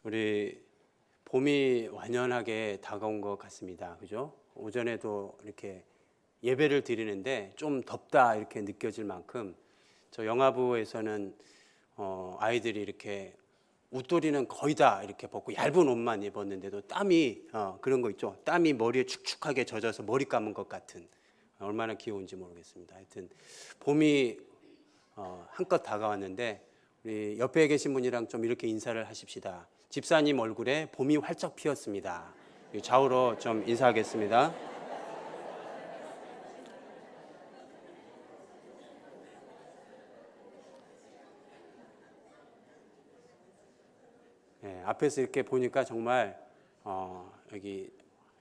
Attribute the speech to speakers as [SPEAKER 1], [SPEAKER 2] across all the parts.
[SPEAKER 1] 우리 봄이 완연하게 다가온 것 같습니다. 그죠? 오전에도 이렇게 예배를 드리는데 좀 덥다 이렇게 느껴질 만큼 저 영화부에서는 아이들이 이렇게 웃도리는 거의 다 이렇게 벗고 얇은 옷만 입었는데도 땀이 그런 거 있죠. 땀이 머리에 축축하게 젖어서 머리 감은 것 같은 얼마나 귀여운지 모르겠습니다. 하여튼 봄이 한껏 다가왔는데 우리 옆에 계신 분이랑 좀 이렇게 인사를 하십시다. 집사님 얼굴에 봄이 활짝 피었습니다. 좌우로 좀 인사하겠습니다. 네, 앞에서 이렇게 보니까 정말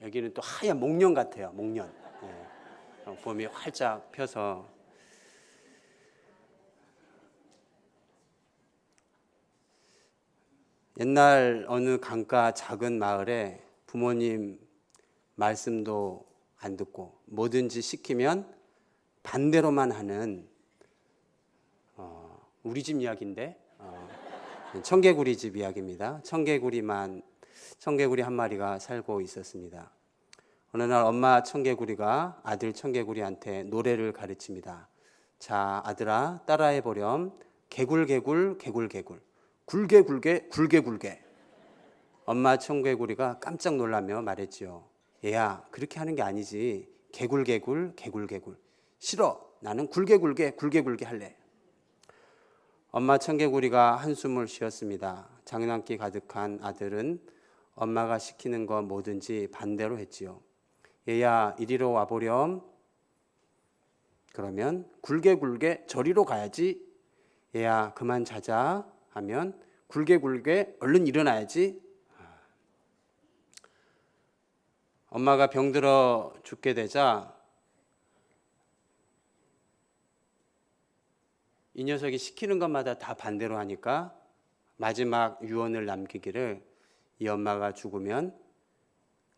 [SPEAKER 1] 여기는 또 하얀 목련 같아요. 목련. 네, 봄이 활짝 펴서 옛날 어느 강가 작은 마을에 부모님 말씀도 안 듣고 뭐든지 시키면 반대로만 하는 우리 집 이야기인데 청개구리 집 이야기입니다. 청개구리 한 마리가 살고 있었습니다. 어느 날 엄마 청개구리가 아들 청개구리한테 노래를 가르칩니다. 자, 아들아, 따라해 보렴. 개굴개굴 개굴개굴 굴개굴개 굴개굴개. 엄마 청개구리가 깜짝 놀라며 말했지요. 얘야, 그렇게 하는 게 아니지. 개굴개굴 개굴개굴. 싫어. 나는 굴개굴개 굴개굴개 할래. 엄마 청개구리가 한숨을 쉬었습니다. 장난기 가득한 아들은 엄마가 시키는 거 뭐든지 반대로 했지요. 얘야, 이리로 와보렴. 그러면 굴개굴개 저리로 가야지. 얘야, 그만 자자 하면 굴개굴개 얼른 일어나야지. 엄마가 병들어 죽게 되자 이 녀석이 시키는 것마다 다 반대로 하니까 마지막 유언을 남기기를 이 엄마가 죽으면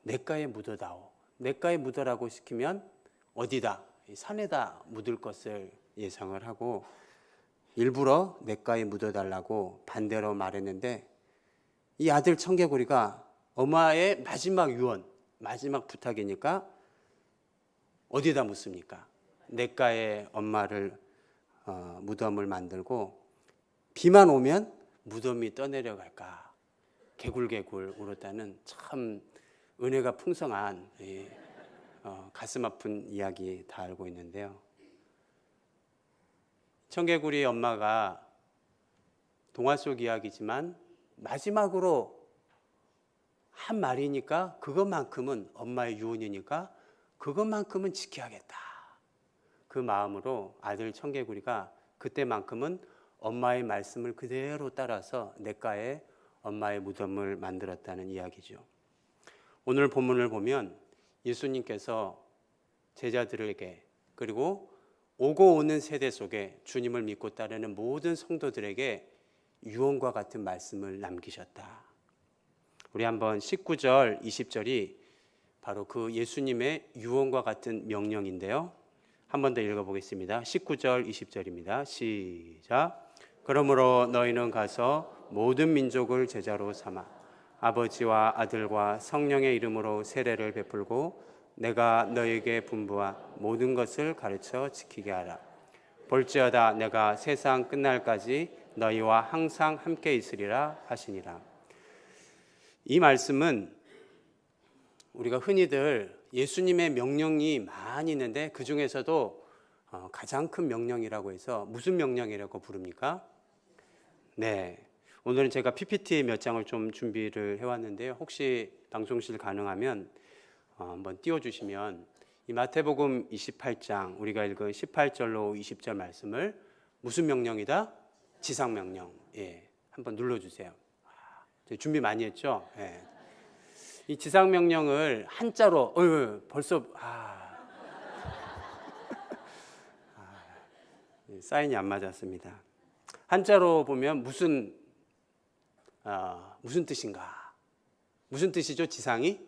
[SPEAKER 1] 냇가에 묻어다오. 냇가에 묻어라고 시키면 어디다? 산에다 묻을 것을 예상을 하고 일부러 냇가에 묻어달라고 반대로 말했는데 이 아들 청개구리가 엄마의 마지막 유언, 마지막 부탁이니까 어디다 묻습니까? 냇가에 엄마를 무덤을 만들고 비만 오면 무덤이 떠내려갈까 개굴개굴 울었다는 참 은혜가 풍성한 가슴 아픈 이야기 다 알고 있는데요. 청개구리 엄마가 동화 속 이야기지만 마지막으로 한 말이니까 그것만큼은 엄마의 유언이니까 그것만큼은 지켜야겠다. 그 마음으로 아들 청개구리가 그때만큼은 엄마의 말씀을 그대로 따라서 냇가에 엄마의 무덤을 만들었다는 이야기죠. 오늘 본문을 보면 예수님께서 제자들에게 그리고 오고 오는 세대 속에 주님을 믿고 따르는 모든 성도들에게 유언과 같은 말씀을 남기셨다. 우리 한번 19절, 20절이 바로 그 예수님의 유언과 같은 명령인데요. 한 번 더 읽어보겠습니다. 19절, 20절입니다. 시작. 그러므로 너희는 가서 모든 민족을 제자로 삼아 아버지와 아들과 성령의 이름으로 세례를 베풀고 내가 너희에게 분부한 모든 것을 가르쳐 지키게 하라. 볼지어다 내가 세상 끝날까지 너희와 항상 함께 있으리라 하시니라. 이 말씀은 우리가 흔히들 예수님의 명령이 많이 있는데 그 중에서도 가장 큰 명령이라고 해서 무슨 명령이라고 부릅니까? 네, 오늘은 제가 PPT 몇 장을 좀 준비를 해왔는데요. 혹시 방송실 가능하면 한번 띄워주시면 이 마태복음 28장 우리가 읽은 18절로 20절 말씀을 무슨 명령이다? 지상명령. 예, 한번 눌러주세요. 준비 많이 했죠? 예. 이 지상명령을 한자로 벌써 사인이 안 맞았습니다. 한자로 보면 무슨 뜻인가? 무슨 뜻이죠? 지상이?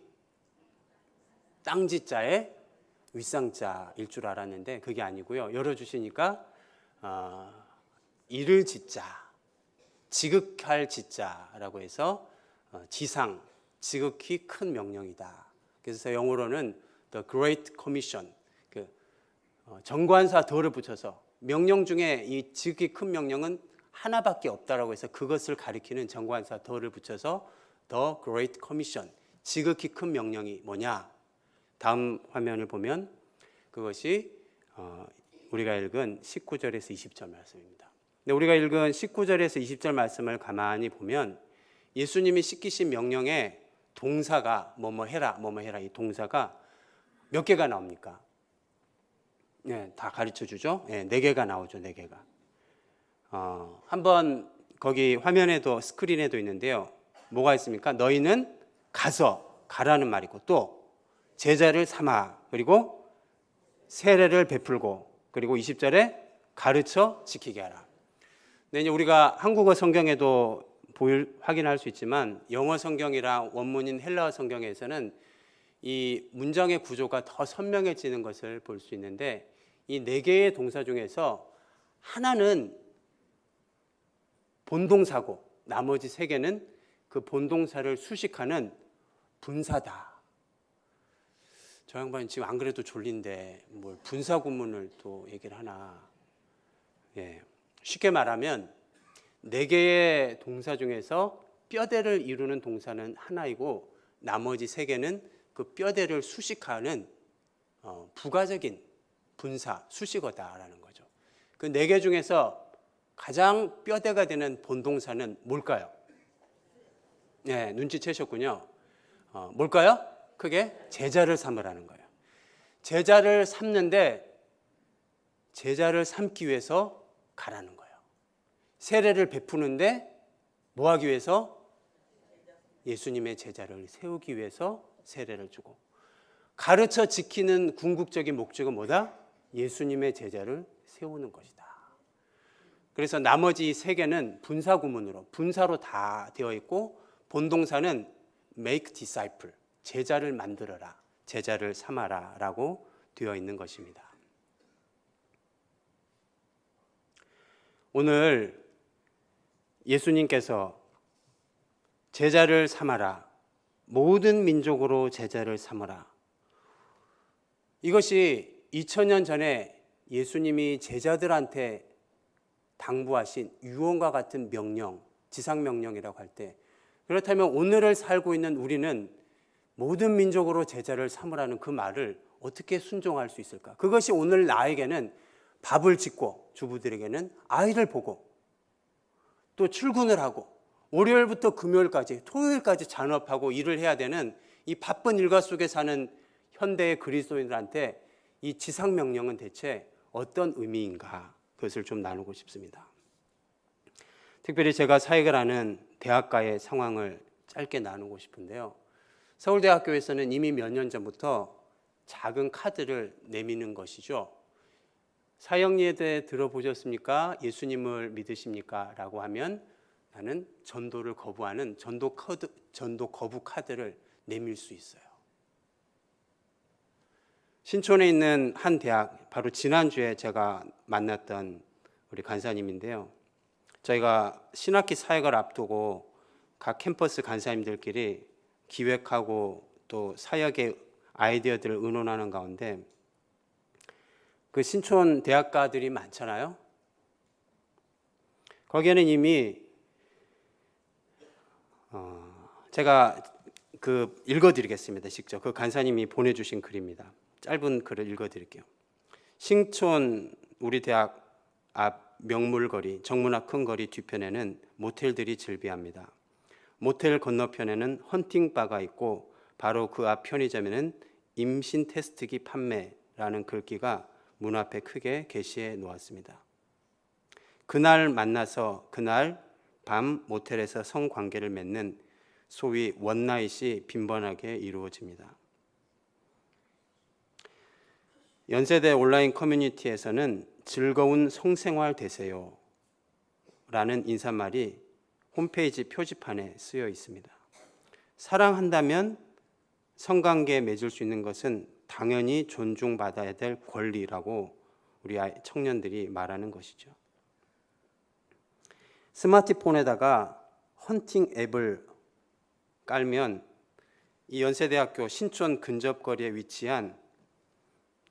[SPEAKER 1] 땅지자에 윗상자일 줄 알았는데 그게 아니고요. 열어주시니까 이를 짓자, 지극할 짓자라고 해서 지상, 지극히 큰 명령이다. 그래서 영어로는 The Great Commission, 정관사 더를 붙여서 명령 중에 이 지극히 큰 명령은 하나밖에 없다라고 해서 그것을 가리키는 정관사 더를 붙여서 The Great Commission, 지극히 큰 명령이 뭐냐? 다음 화면을 보면 그것이 우리가 읽은 19절에서 20절 말씀입니다. 근데 우리가 읽은 19절에서 20절 말씀을 가만히 보면 예수님이 시키신 명령에 동사가 뭐뭐 해라, 뭐뭐 해라, 이 동사가 몇 개가 나옵니까? 네, 다 가르쳐 주죠. 네, 4개가 나오죠, 4개가. 한번 거기 화면에도 스크린에도 있는데요. 뭐가 있습니까? 너희는 가라는 말이고, 또 제자를 삼아, 그리고 세례를 베풀고, 그리고 20절에 가르쳐 지키게 하라. 근데 이제 우리가 한국어 성경에도 확인할 수 있지만 영어 성경이랑 원문인 헬라어 성경에서는 이 문장의 구조가 더 선명해지는 것을 볼 수 있는데, 이 4개의 동사 중에서 하나는 본동사고 나머지 3개는 그 본동사를 수식하는 분사다. 저 양반이 지금 안 그래도 졸린데 뭘 분사 구문을 또 얘기를 하나. 예. 쉽게 말하면 4개의 동사 중에서 뼈대를 이루는 동사는 하나이고 나머지 3개는 그 뼈대를 수식하는 부가적인 분사, 수식어다라는 거죠. 그 4개 중에서 가장 뼈대가 되는 본동사는 뭘까요? 네, 눈치채셨군요. 뭘까요? 크게 제자를 삼으라는 거예요. 제자를 삼는데 제자를 삼기 위해서 가라는 거예요. 세례를 베푸는데 뭐 하기 위해서? 예수님의 제자를 세우기 위해서 세례를 주고, 가르쳐 지키는 궁극적인 목적은 뭐다? 예수님의 제자를 세우는 것이다. 그래서 나머지 3개는 분사 구문으로, 분사로 다 되어 있고, 본동사는 make disciple, 제자를 만들어라, 제자를 삼아라 라고 되어 있는 것입니다. 오늘 예수님께서 제자를 삼아라, 모든 민족으로 제자를 삼으라, 이것이 2000년 전에 예수님이 제자들한테 당부하신 유언과 같은 명령, 지상명령이라고 할 때, 그렇다면 오늘을 살고 있는 우리는 모든 민족으로 제자를 삼으라는 그 말을 어떻게 순종할 수 있을까? 그것이 오늘 나에게는 밥을 짓고, 주부들에게는 아이를 보고, 또 출근을 하고, 월요일부터 금요일까지, 토요일까지 잔업하고 일을 해야 되는 이 바쁜 일과 속에 사는 현대의 그리스도인들한테 이 지상명령은 대체 어떤 의미인가? 그것을 좀 나누고 싶습니다. 특별히 제가 사역을 하는 대학가의 상황을 짧게 나누고 싶은데요. 서울대학교에서는 이미 몇 년 전부터 작은 카드를 내미는 것이죠. 사형리에 들어보셨습니까? 예수님을 믿으십니까? 라고 하면 나는 전도를 거부하는 전도 거부 카드를 내밀 수 있어요. 신촌에 있는 한 대학, 바로 지난주에 제가 만났던 우리 간사님인데요. 저희가 신학기 사역을 앞두고 각 캠퍼스 간사님들끼리 기획하고 또 사역의 아이디어들을 의논하는 가운데 그 신촌 대학가들이 많잖아요. 거기에는 이미 제가 읽어드리겠습니다. 직접 그 간사님이 보내주신 글입니다. 짧은 글을 읽어드릴게요. 신촌 우리 대학 앞 명물거리, 정문화 큰 거리 뒤편에는 모텔들이 즐비합니다. 모텔 건너편에는 헌팅바가 있고 바로 그 앞 편의점에는 임신 테스트기 판매라는 글귀가 문 앞에 크게 게시해 놓았습니다. 그날 만나서 그날 밤 모텔에서 성관계를 맺는 소위 원나잇이 빈번하게 이루어집니다. 연세대 온라인 커뮤니티에서는 즐거운 성생활 되세요 라는 인사말이 홈페이지 표지판에 쓰여 있습니다. 사랑한다면 성관계 맺을 수 있는 것은 당연히 존중받아야 될 권리라고 우리 청년들이 말하는 것이죠. 스마트폰에다가 헌팅 앱을 깔면 이 연세대학교 신촌 근접거리에 위치한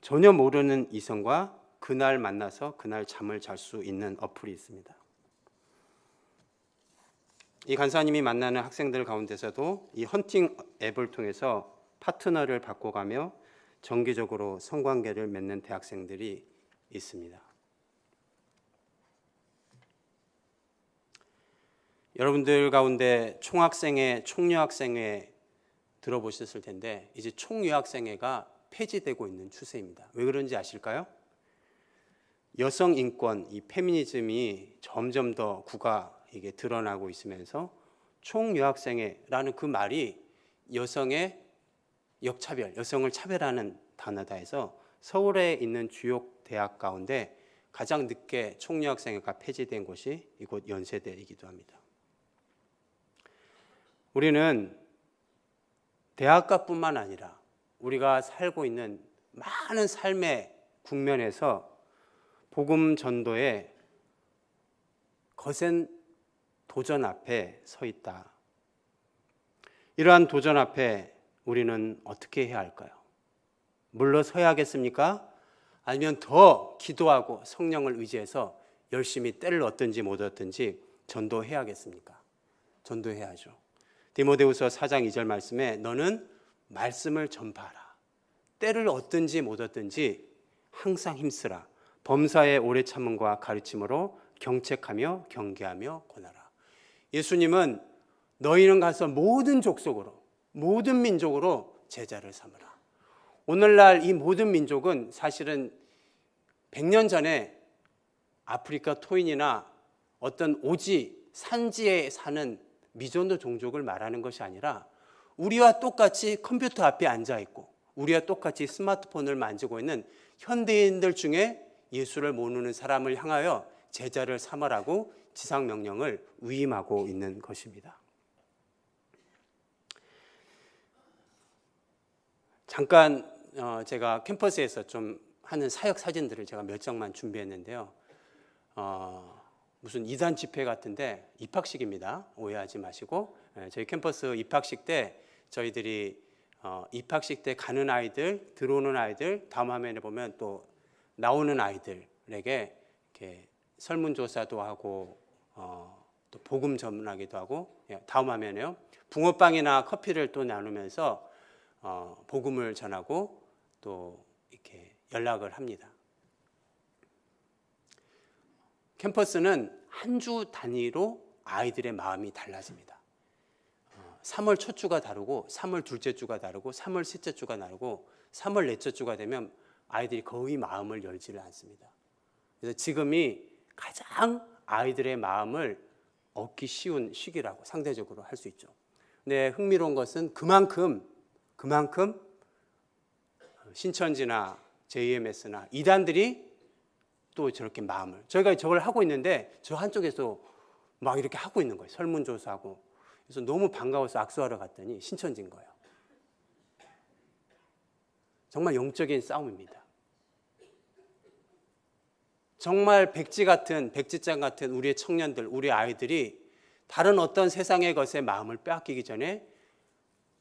[SPEAKER 1] 전혀 모르는 이성과 그날 만나서 그날 잠을 잘 수 있는 어플이 있습니다. 이 간사님이 만나는 학생들 가운데서도 이 헌팅 앱을 통해서 파트너를 바꿔가며 정기적으로 성관계를 맺는 대학생들이 있습니다. 여러분들 가운데 총학생회, 총여학생회 들어보셨을 텐데 이제 총여학생회가 폐지되고 있는 추세입니다. 왜 그런지 아실까요? 여성 인권, 이 페미니즘이 점점 더 이게 드러나고 있으면서 총여학생회라는 그 말이 여성의 역차별, 여성을 차별하는 단어다 해서 서울에 있는 주요 대학 가운데 가장 늦게 총여학생회가 폐지된 곳이 이곳 연세대이기도 합니다. 우리는 대학가뿐만 아니라 우리가 살고 있는 많은 삶의 국면에서 복음 전도의 거센 도전 앞에 서 있다. 이러한 도전 앞에 우리는 어떻게 해야 할까요? 물러서야 하겠습니까? 아니면 더 기도하고 성령을 의지해서 열심히 때를 얻든지 못 얻든지 전도해야겠습니까? 전도해야죠. 디모데후서 4장 2절 말씀에 너는 말씀을 전파하라. 때를 얻든지 못 얻든지 항상 힘쓰라. 범사의 오래 참음과 가르침으로 경책하며 경계하며 권하라. 예수님은 너희는 가서 모든 족속으로 모든 민족으로 제자를 삼으라. 오늘날 이 모든 민족은 사실은 100년 전에 아프리카 토인이나 어떤 오지 산지에 사는 미전도 종족을 말하는 것이 아니라 우리와 똑같이 컴퓨터 앞에 앉아 있고 우리와 똑같이 스마트폰을 만지고 있는 현대인들 중에 예수를 모르는 사람을 향하여 제자를 삼으라고 지상명령을 위임하고 있는 것입니다. 잠깐 제가 캠퍼스에서 좀 하는 사역 사진들을 제가 몇 장만 준비했는데요. 무슨 이단 집회 같은데 입학식입니다. 오해하지 마시고 저희 캠퍼스 입학식 때 저희들이 입학식 때 가는 아이들, 들어오는 아이들, 다음 화면에 보면 또 나오는 아이들에게 이렇게 설문조사도 하고 또 복음 전하기도 하고, 다음 화면에요. 붕어빵이나 커피를 또 나누면서 복음을 전하고 또 이렇게 연락을 합니다. 캠퍼스는 한 주 단위로 아이들의 마음이 달라집니다. 3월 첫 주가 다르고 3월 둘째 주가 다르고 3월 셋째 주가 다르고 3월 넷째 주가 되면 아이들이 거의 마음을 열지를 않습니다. 그래서 지금이 가장 아이들의 마음을 얻기 쉬운 시기라고 상대적으로 할 수 있죠. 근데 흥미로운 것은 그만큼 신천지나 JMS나 이단들이 또 저렇게 마음을, 저희가 저걸 하고 있는데 저 한쪽에서 막 이렇게 하고 있는 거예요. 설문조사하고. 그래서 너무 반가워서 악수하러 갔더니 신천지인 거예요. 정말 영적인 싸움입니다. 정말 백지장 같은 우리의 청년들, 우리 아이들이 다른 어떤 세상의 것에 마음을 빼앗기기 전에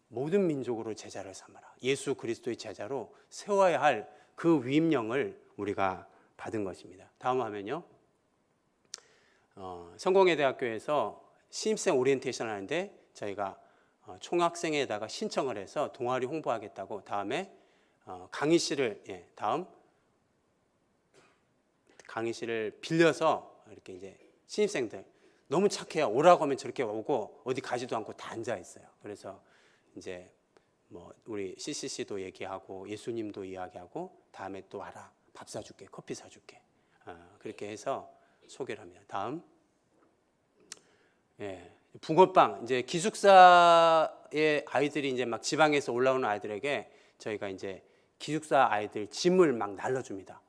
[SPEAKER 1] 모든 민족으로 제자를 삼아라. 예수 그리스도의 제자로 세워야 할 그 위임령을 우리가 받은 것입니다. 다음 화면요. 성공회대학교에서 신입생 오리엔테이션 하는데 저희가 총학생회에다가 신청을 해서 동아리 홍보하겠다고 다음에 강의실을 강의실을 빌려서 이렇게 이제 신입생들 너무 착해요. 오라고 하면 저렇게 오고 어디 가지도 않고 다 앉아 있어요. 그래서 이제 뭐 우리 CCC도 얘기하고 예수님도 이야기하고 다음에 또 와라. 밥 사줄게, 커피 사줄게. 그렇게 해서 소개를 합니다. 다음. 붕어빵. 이제 기숙사의 아이들이 이제 막 지방에서 올라오는 아이들에게 저희가 이제 기숙사 아이들 짐을 막 날려줍니다.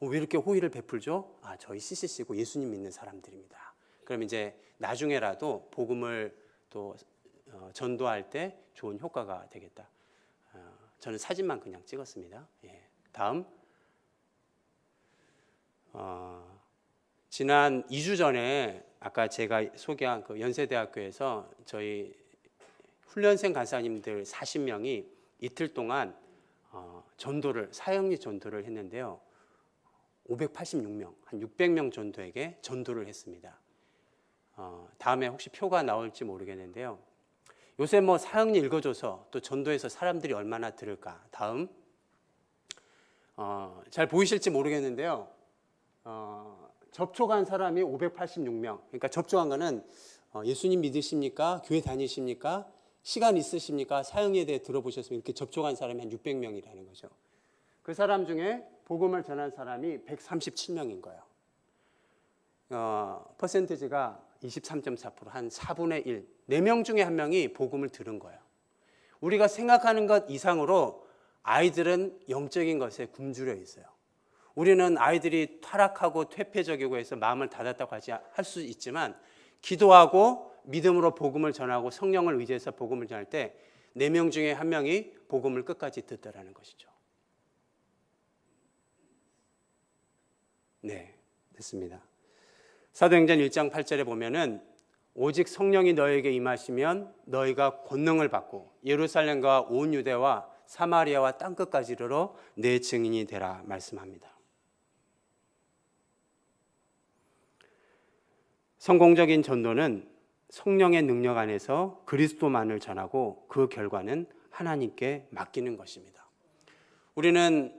[SPEAKER 1] 왜 이렇게 호의를 베풀죠? 저희 CCC고 예수님 믿는 사람들입니다. 그럼 이제 나중에라도 복음을 또 전도할 때 좋은 효과가 되겠다. 저는 사진만 그냥 찍었습니다. 다음. 지난 2주 전에 아까 제가 소개한 그 연세대학교에서 저희 훈련생 간사님들 40명이 이틀 동안 사형리 전도를 했는데요. 586명, 한 600명 정도에게 전도를 했습니다. 다음에 혹시 표가 나올지 모르겠는데요. 요새 뭐 사형리 읽어줘서 또 전도해서 사람들이 얼마나 들을까. 다음. 잘 보이실지 모르겠는데요. 접촉한 사람이 586명. 그러니까 접촉한 거는 예수님 믿으십니까? 교회 다니십니까? 시간 있으십니까? 사형리에 대해 들어보셨으면 이렇게 접촉한 사람이 한 600명이라는 거죠. 그 사람 중에 복음을 전한 사람이 137명인 거예요. 퍼센티지가 23.4%, 한 4분의 1, 4명 중에 1명이 복음을 들은 거예요. 우리가 생각하는 것 이상으로 아이들은 영적인 것에 굶주려 있어요. 우리는 아이들이 타락하고 퇴폐적이고 해서 마음을 닫았다고 할 수 있지만 기도하고 믿음으로 복음을 전하고 성령을 의지해서 복음을 전할 때 4명 중에 1명이 복음을 끝까지 듣더라는 것이죠. 네, 됐습니다. 사도행전 1장 8절에 보면은 오직 성령이 너에게 임하시면 너희가 권능을 받고 예루살렘과 온 유대와 사마리아와 땅끝까지 이르러 내 증인이 되라 말씀합니다. 성공적인 전도는 성령의 능력 안에서 그리스도만을 전하고 그 결과는 하나님께 맡기는 것입니다. 우리는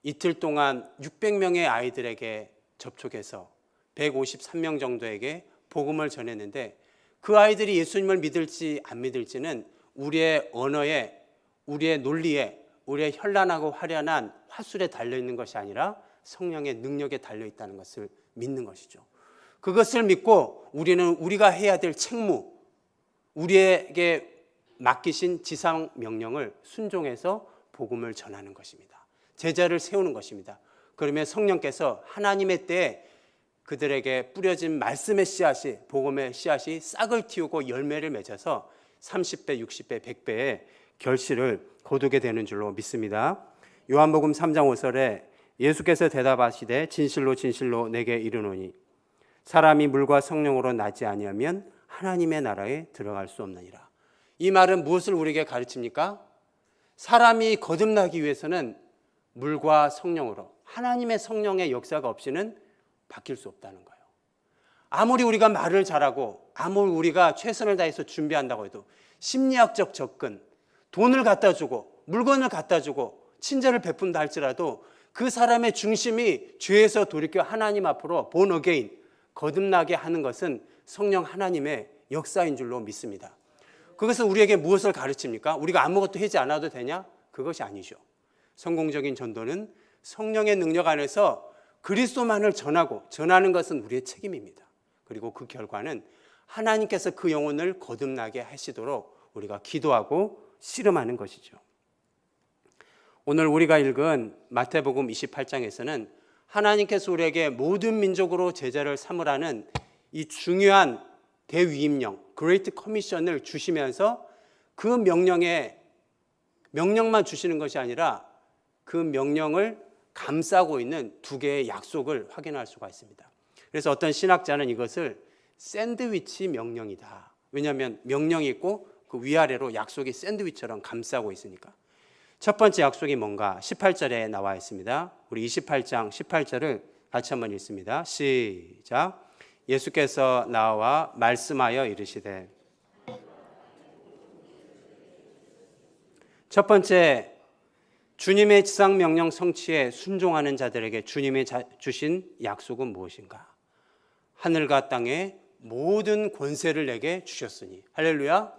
[SPEAKER 1] 이틀 동안 600명의 아이들에게 접촉해서 153명 정도에게 복음을 전했는데 그 아이들이 예수님을 믿을지 안 믿을지는 우리의 언어에, 우리의 논리에, 우리의 현란하고 화려한 화술에 달려있는 것이 아니라 성령의 능력에 달려있다는 것을 믿는 것이죠. 그것을 믿고 우리는 우리가 해야 될 책무, 우리에게 맡기신 지상 명령을 순종해서 복음을 전하는 것입니다. 제자를 세우는 것입니다. 그러면 성령께서 하나님의 때에 그들에게 뿌려진 말씀의 씨앗이, 복음의 씨앗이 싹을 틔우고 열매를 맺어서 30배, 60배, 100배의 결실을 거두게 되는 줄로 믿습니다. 요한복음 3장 5절에 예수께서 대답하시되 진실로 진실로 내게 이르노니 사람이 물과 성령으로 나지 아니하면 하나님의 나라에 들어갈 수 없느니라. 이 말은 무엇을 우리에게 가르칩니까? 사람이 거듭나기 위해서는 물과 성령으로, 하나님의 성령의 역사가 없이는 바뀔 수 없다는 거예요. 아무리 우리가 말을 잘하고 아무리 우리가 최선을 다해서 준비한다고 해도 심리학적 접근, 돈을 갖다 주고 물건을 갖다 주고 친절을 베푼다 할지라도 그 사람의 중심이 죄에서 돌이켜 하나님 앞으로 born again, 거듭나게 하는 것은 성령 하나님의 역사인 줄로 믿습니다. 그것은 우리에게 무엇을 가르칩니까? 우리가 아무것도 하지 않아도 되냐? 그것이 아니죠. 성공적인 전도는 성령의 능력 안에서 그리스도만을 전하는 것은 우리의 책임입니다. 그리고 그 결과는 하나님께서 그 영혼을 거듭나게 하시도록 우리가 기도하고 씨름하는 것이죠. 오늘 우리가 읽은 마태복음 28장에서는 하나님께서 우리에게 모든 민족으로 제자를 삼으라는 이 중요한 대위임령, 그레이트 커미션을 주시면서 그 명령만 주시는 것이 아니라 그 명령을 감싸고 있는 두 개의 약속을 확인할 수가 있습니다. 그래서 어떤 신학자는 이것을 샌드위치 명령이다. 왜냐하면 명령이 있고 그 위아래로 약속이 샌드위치처럼 감싸고 있으니까. 첫 번째 약속이 뭔가 18절에 나와 있습니다. 우리 28장 18절을 같이 한번 읽습니다. 시작. 예수께서 나와 말씀하여 이르시되. 첫 번째, 주님의 지상 명령 성취에 순종하는 자들에게 주님이 주신 약속은 무엇인가? 하늘과 땅의 모든 권세를 내게 주셨으니. 할렐루야.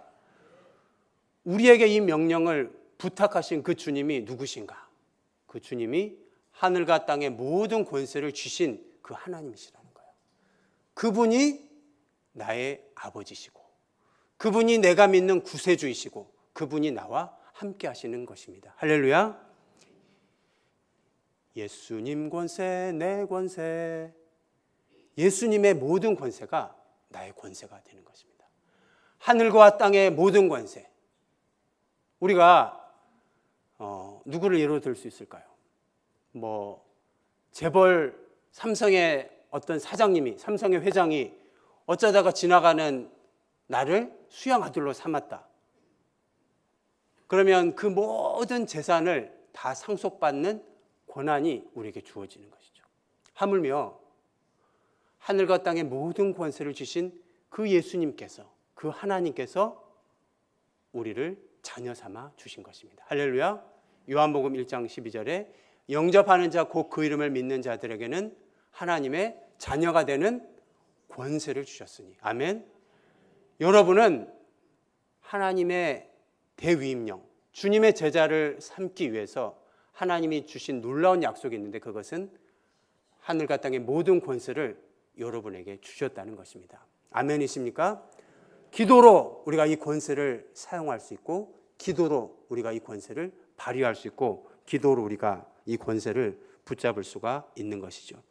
[SPEAKER 1] 우리에게 이 명령을 부탁하신 그 주님이 누구신가? 그 주님이 하늘과 땅의 모든 권세를 주신 그 하나님이시라는 거예요. 그분이 나의 아버지시고 그분이 내가 믿는 구세주이시고 그분이 나와 함께 하시는 것입니다. 할렐루야. 예수님 권세, 내 권세. 예수님의 모든 권세가 나의 권세가 되는 것입니다. 하늘과 땅의 모든 권세. 우리가 누구를 예로 들 수 있을까요? 재벌 삼성의 어떤 사장님이, 삼성의 회장이 어쩌다가 지나가는 나를 수양 아들로 삼았다. 그러면 그 모든 재산을 다 상속받는 권한이 우리에게 주어지는 것이죠. 하물며 하늘과 땅의 모든 권세를 주신 그 예수님께서, 그 하나님께서 우리를 자녀 삼아 주신 것입니다. 할렐루야. 요한복음 1장 12절에 영접하는 자 곧 그 이름을 믿는 자들에게는 하나님의 자녀가 되는 권세를 주셨으니. 아멘. 여러분은 하나님의 대위임령, 주님의 제자를 삼기 위해서 하나님이 주신 놀라운 약속이 있는데, 그것은 하늘과 땅의 모든 권세를 여러분에게 주셨다는 것입니다. 아멘이십니까? 기도로 우리가 이 권세를 사용할 수 있고, 기도로 우리가 이 권세를 발휘할 수 있고, 기도로 우리가 이 권세를 붙잡을 수가 있는 것이죠.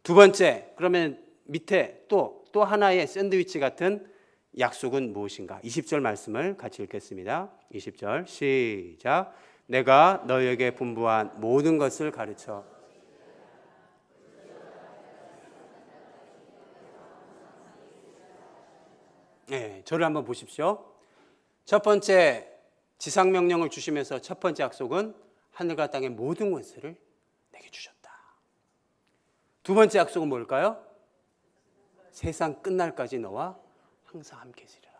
[SPEAKER 1] 두 번째, 그러면 밑에 또 하나의 샌드위치 같은 약속은 무엇인가? 20절 말씀을 같이 읽겠습니다. 20절 시작. 내가 너희에게 분부한 모든 것을 가르쳐. 네, 저를 한번 보십시오. 첫 번째 지상명령을 주시면서 첫 번째 약속은 하늘과 땅의 모든 권세를 내게 주셨다. 두 번째 약속은 뭘까요? 세상 끝날까지 너와 항상 함께 있으리라.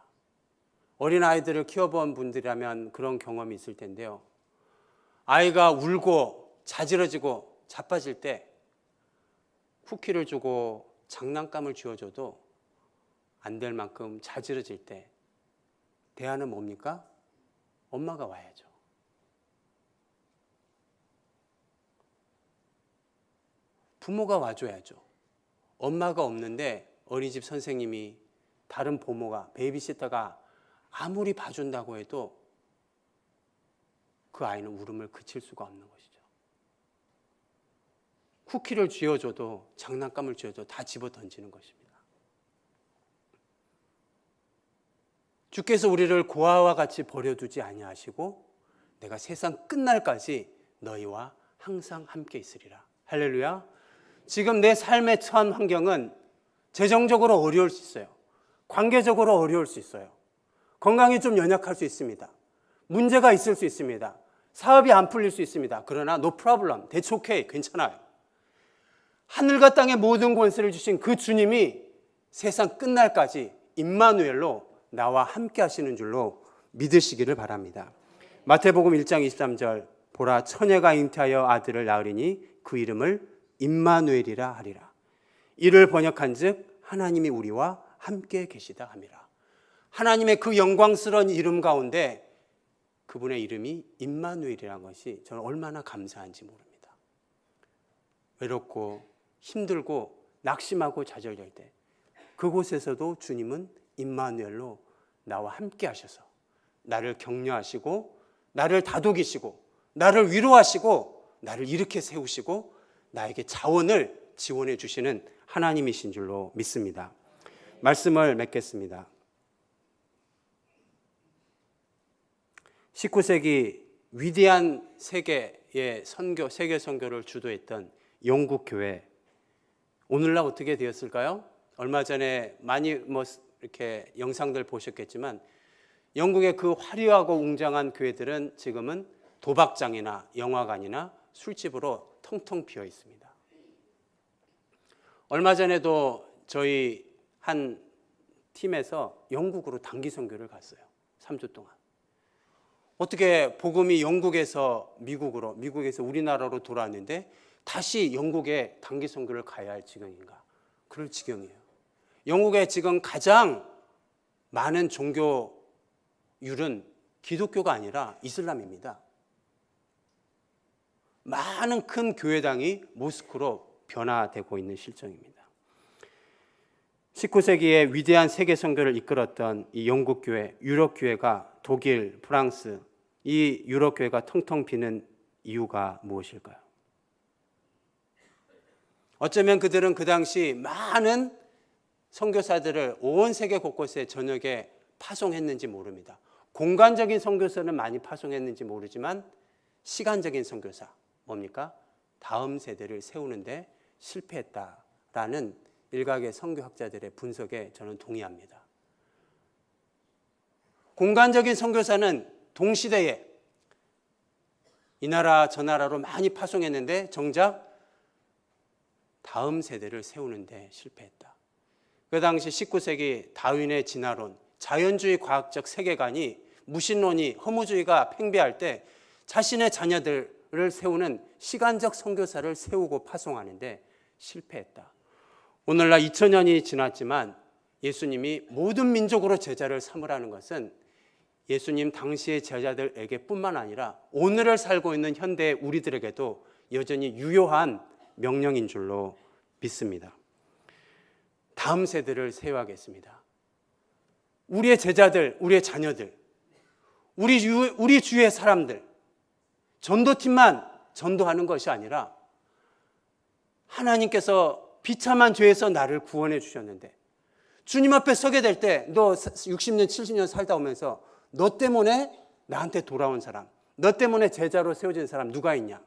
[SPEAKER 1] 어린아이들을 키워본 분들이라면 그런 경험이 있을 텐데요. 아이가 울고 자지러지고 자빠질 때 쿠키를 주고 장난감을 쥐어줘도 안 될 만큼 자지러질 때 대안은 뭡니까? 엄마가 와야죠. 부모가 와줘야죠. 엄마가 없는데 어린이집 선생님이, 다른 보모가, 베이비시터가 아무리 봐준다고 해도 그 아이는 울음을 그칠 수가 없는 것이죠. 쿠키를 쥐어줘도, 장난감을 쥐어줘도 다 집어 던지는 것입니다. 주께서 우리를 고아와 같이 버려두지 아니하시고 내가 세상 끝날까지 너희와 항상 함께 있으리라. 할렐루야. 지금 내 삶의 처한 환경은 재정적으로 어려울 수 있어요. 관계적으로 어려울 수 있어요. 건강이 좀 연약할 수 있습니다. 문제가 있을 수 있습니다. 사업이 안 풀릴 수 있습니다. 그러나 no problem, that's okay, 괜찮아요. 하늘과 땅의 모든 권세를 주신 그 주님이 세상 끝날까지 임마누엘로 나와 함께 하시는 줄로 믿으시기를 바랍니다. 마태복음 1장 23절 보라 처녀가 잉태하여 아들을 낳으리니 그 이름을 임마누엘이라 하리라. 이를 번역한즉 하나님이 우리와 함께 계시다 함이라. 하나님의 그 영광스러운 이름 가운데 그분의 이름이 임마누엘이라는 것이 저는 얼마나 감사한지 모릅니다. 외롭고 힘들고 낙심하고 좌절될 때 그곳에서도 주님은 임마누엘로 나와 함께 하셔서 나를 격려하시고 나를 다독이시고 나를 위로하시고 나를 일으켜 세우시고 나에게 자원을 지원해 주시는 하나님이신 줄로 믿습니다. 말씀을 맺겠습니다. 19세기 위대한 세계 선교를 주도했던 영국 교회, 오늘날 어떻게 되었을까요? 얼마 전에 많이 이렇게 영상들 보셨겠지만 영국의 그 화려하고 웅장한 교회들은 지금은 도박장이나 영화관이나 술집으로 텅텅 비어 있습니다. 얼마 전에도 저희 한 팀에서 영국으로 단기 선교를 갔어요. 3주 동안. 어떻게 복음이 영국에서 미국으로, 미국에서 우리나라로 돌아왔는데 다시 영국에 단기 선교를 가야 할 지경인가? 그럴 지경이에요. 영국에 지금 가장 많은 종교율은 기독교가 아니라 이슬람입니다. 많은 큰 교회당이 모스크로 변화되고 있는 실정입니다. 19세기에 위대한 세계 선교를 이끌었던 이 영국 교회, 유럽 교회가 독일, 프랑스, 이 유럽 교회가 텅텅 비는 이유가 무엇일까요? 어쩌면 그들은 그 당시 많은 선교사들을 온 세계 곳곳에 전역에 파송했는지 모릅니다. 공간적인 선교사는 많이 파송했는지 모르지만 시간적인 선교사, 뭡니까? 다음 세대를 세우는데 실패했다라는 일각의 선교학자들의 분석에 저는 동의합니다. 공간적인 선교사는 동시대에 이 나라 저 나라로 많이 파송했는데 정작 다음 세대를 세우는데 실패했다. 그 당시 19세기 다윈의 진화론, 자연주의 과학적 세계관이 무신론이 허무주의가 팽배할 때 자신의 자녀들을 세우는 시간적 선교사를 세우고 파송하는데 실패했다. 오늘날 2000년이 지났지만 예수님이 모든 민족으로 제자를 삼으라는 것은 예수님 당시의 제자들에게 뿐만 아니라 오늘을 살고 있는 현대 우리들에게도 여전히 유효한 명령인 줄로 믿습니다. 다음 세대를 세워야겠습니다. 우리의 제자들, 우리의 자녀들, 우리 주위의 사람들, 전도팀만 전도하는 것이 아니라 하나님께서 비참한 죄에서 나를 구원해 주셨는데 주님 앞에 서게 될 때 너 60년, 70년 살다 오면서 너 때문에 나한테 돌아온 사람, 너 때문에 제자로 세워진 사람 누가 있냐?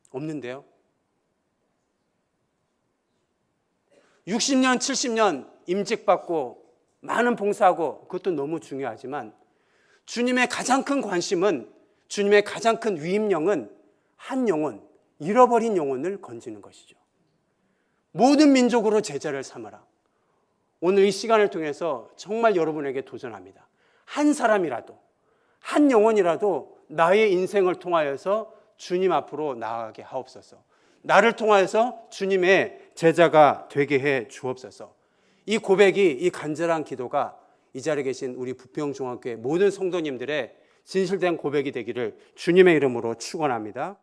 [SPEAKER 1] 없는데요. 60년, 70년 임직받고 많은 봉사하고 그것도 너무 중요하지만 주님의 가장 큰 관심은, 주님의 가장 큰 위임령은 한 영혼, 잃어버린 영혼을 건지는 것이죠. 모든 민족으로 제자를 삼아라. 오늘 이 시간을 통해서 정말 여러분에게 도전합니다. 한 사람이라도, 한 영혼이라도 나의 인생을 통하여서 주님 앞으로 나아가게 하옵소서. 나를 통하여서 주님의 제자가 되게 해 주옵소서. 이 고백이, 이 간절한 기도가 이 자리에 계신 우리 부평중학교의 모든 성도님들의 진실된 고백이 되기를 주님의 이름으로 축원합니다.